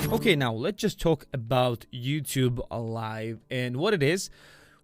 Okay, now let's just talk about YouTube Live and what it is,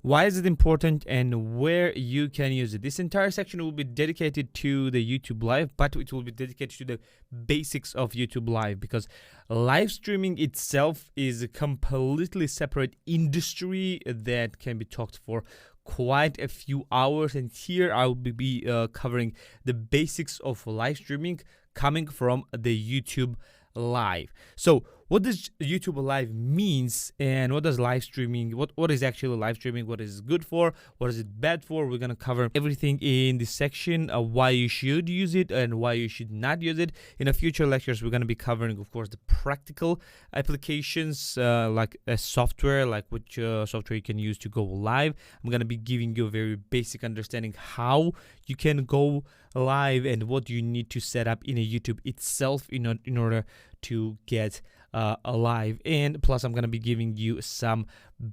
why is it important, and where you can use it. This entire section will be dedicated to the YouTube Live, but it will be dedicated to the basics of YouTube Live, because live streaming itself is a completely separate industry that can be talked for quite a few hours. And here I will be covering the basics of live streaming coming from the YouTube Live. So what does YouTube Live means, and what does live streaming, what is actually live streaming, what is it good for, what is it bad for? We're gonna cover everything in this section, why you should use it and why you should not use it. In a future lectures, we're gonna be covering, of course, the practical applications, like a software, like which software you can use to go live. I'm gonna be giving you a very basic understanding how you can go live and what you need to set up in a YouTube itself in order to get alive. And plus I'm gonna be giving you some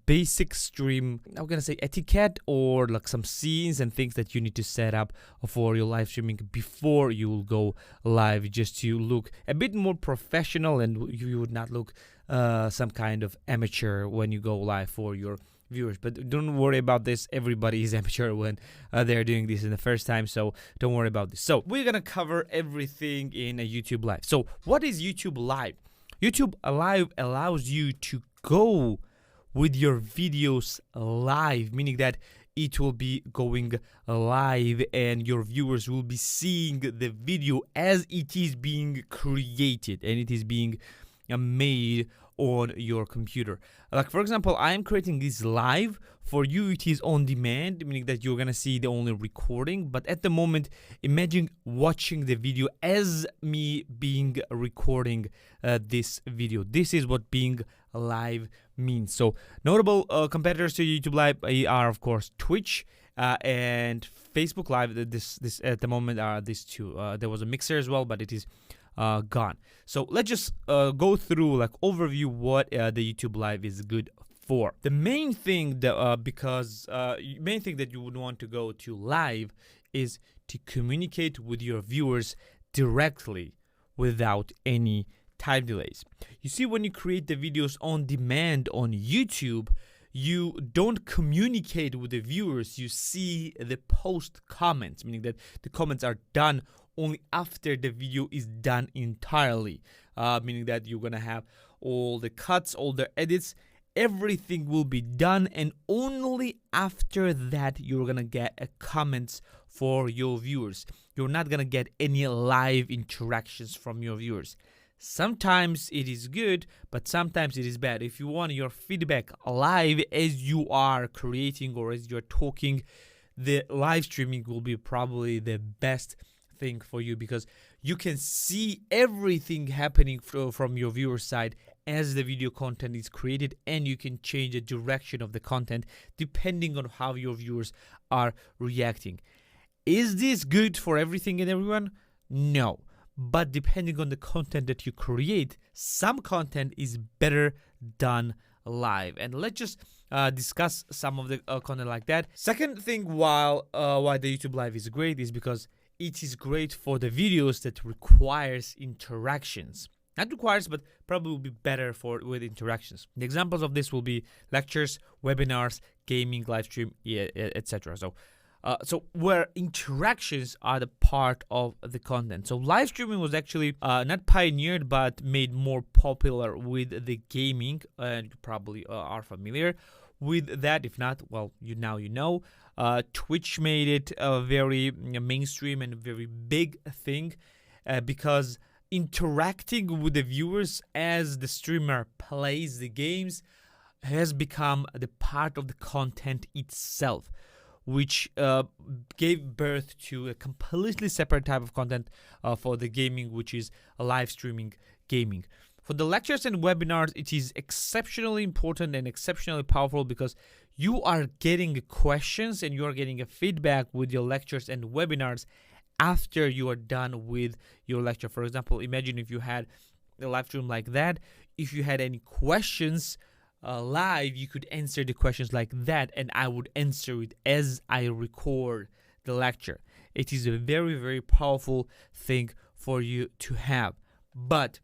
basic stream, I'm gonna say etiquette, or like some scenes and things that you need to set up for your live streaming before you will go live, just to look a bit more professional and you would not look some kind of amateur when you go live for your viewers. But don't worry about this, everybody is amateur when they're doing this in the first time, so don't worry about this. So we're gonna cover everything in a YouTube Live. So what is YouTube Live? YouTube Live allows you to go with your videos live, meaning that it will be going live and your viewers will be seeing the video as it is being created and it is being made on your computer. Like for example, I am creating this live. For you it is on demand, meaning that you're gonna see the only recording, but at the moment imagine watching the video as me being recording this video. This is what being live means. So notable competitors to YouTube Live are of course Twitch and Facebook Live. This at the moment are these two. There was a Mixer as well, but it is gone. So let's just go through like overview what the YouTube Live is good for. The main thing that main thing that you would want to go to live is to communicate with your viewers directly without any time delays. You see, when you create the videos on demand on YouTube, you don't communicate with the viewers, you see the post comments, meaning that the comments are done only after the video is done entirely, meaning that you're gonna have all the cuts, all the edits, everything will be done, and only after that you're gonna get a comments for your viewers. You're not gonna get any live interactions from your viewers. Sometimes it is good, but sometimes it is bad. If you want your feedback live as you are creating or as you're talking, the live streaming will be probably the best thing for you, because you can see everything happening from your viewer side as the video content is created, and you can change the direction of the content depending on how your viewers are reacting. Is this good for everything and everyone? No. But depending on the content that you create, some content is better done live. And let's just discuss some of the content like that. Second thing, why the YouTube Live is great is because it is great for the videos that requires interactions. Not requires, but probably will be better with interactions. The examples of this will be lectures, webinars, gaming, live stream, etc. So where interactions are the part of the content. So live streaming was actually not pioneered, but made more popular with the gaming, and you probably are familiar with that. If not, well, you know. Twitch made it a very mainstream and very big thing because interacting with the viewers as the streamer plays the games has become the part of the content itself, which gave birth to a completely separate type of content for the gaming, which is a live streaming gaming. For the lectures and webinars, it is exceptionally important and exceptionally powerful because you are getting questions and you are getting a feedback with your lectures and webinars after you are done with your lecture. For example, imagine if you had a live stream like that. If you had any questions live, you could answer the questions like that, and I would answer it as I record the lecture. It is a very, very powerful thing for you to have. But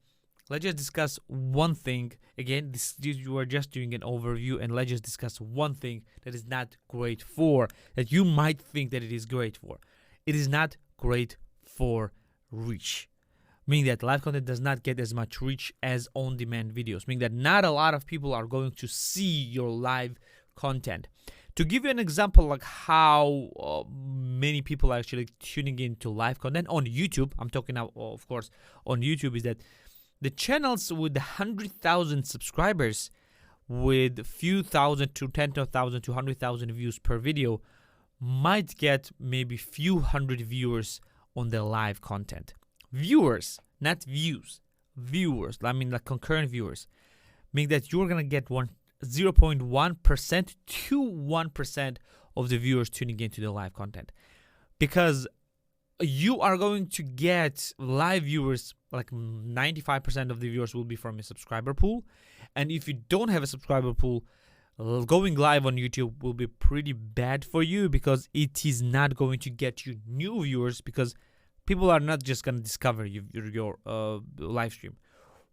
let's just discuss one thing. Again, you are just doing an overview, and let's just discuss one thing that is not great for, that you might think that it is great for. It is not great for reach. Meaning that live content does not get as much reach as on-demand videos. Meaning that not a lot of people are going to see your live content. To give you an example, like how many people are actually tuning into live content on YouTube, I'm talking now, of course, on YouTube, is that the channels with 100,000 subscribers with a few thousand to 10,000 to 100,000 views per video might get maybe few hundred viewers on the live content. Viewers, not views. Viewers, I mean like concurrent viewers. Meaning that you're going to get 0.1% to 1% of the viewers tuning into the live content. Because you are going to get live viewers, like 95% of the viewers will be from a subscriber pool. And if you don't have a subscriber pool, going live on YouTube will be pretty bad for you, because it is not going to get you new viewers, because people are not just going to discover your live stream.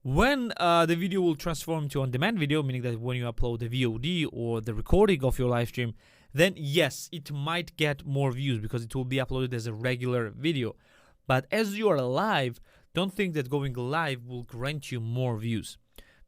When the video will transform to on-demand video, meaning that when you upload the VOD or the recording of your live stream, then yes, it might get more views because it will be uploaded as a regular video. But as you are live, don't think that going live will grant you more views.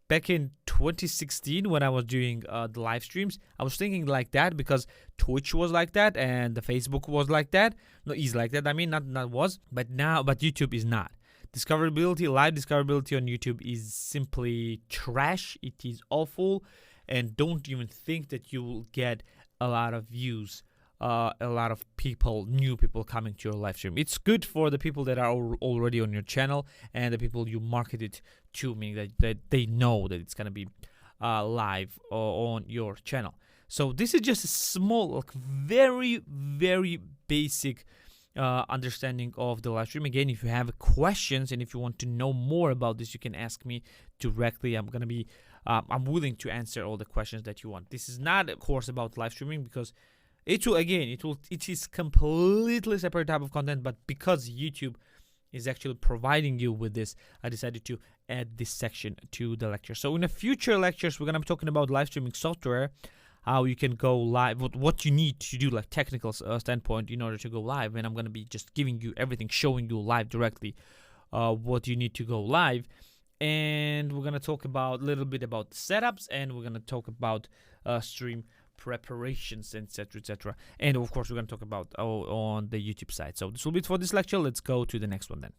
Back in 2016, when I was doing the live streams, I was thinking like that because Twitch was like that and the Facebook was like that. No, is like that. I mean, not was, but YouTube is not. Discoverability, live discoverability on YouTube is simply trash. It is awful, and don't even think that you will get a lot of views, a lot of people, new people coming to your live stream. It's good for the people that are already on your channel and the people you market it to, meaning that they know that it's gonna be live on your channel. So this is just a small, like, very, very basic understanding of the live stream. Again, if you have questions and if you want to know more about this, you can ask me directly. I'm gonna be I'm willing to answer all the questions that you want. This is not a course about live streaming, because it is completely separate type of content, but because YouTube is actually providing you with this, I decided to add this section to the lecture. So in the future lectures, we're gonna be talking about live streaming software, how you can go live, what you need to do, like technical standpoint, in order to go live. And I'm going to be just giving you everything, showing you live directly what you need to go live. And we're going to talk about a little bit about setups, and we're going to talk about stream preparations, etc., etc. And of course, we're going to talk about on the YouTube side. So this will be it for this lecture. Let's go to the next one then.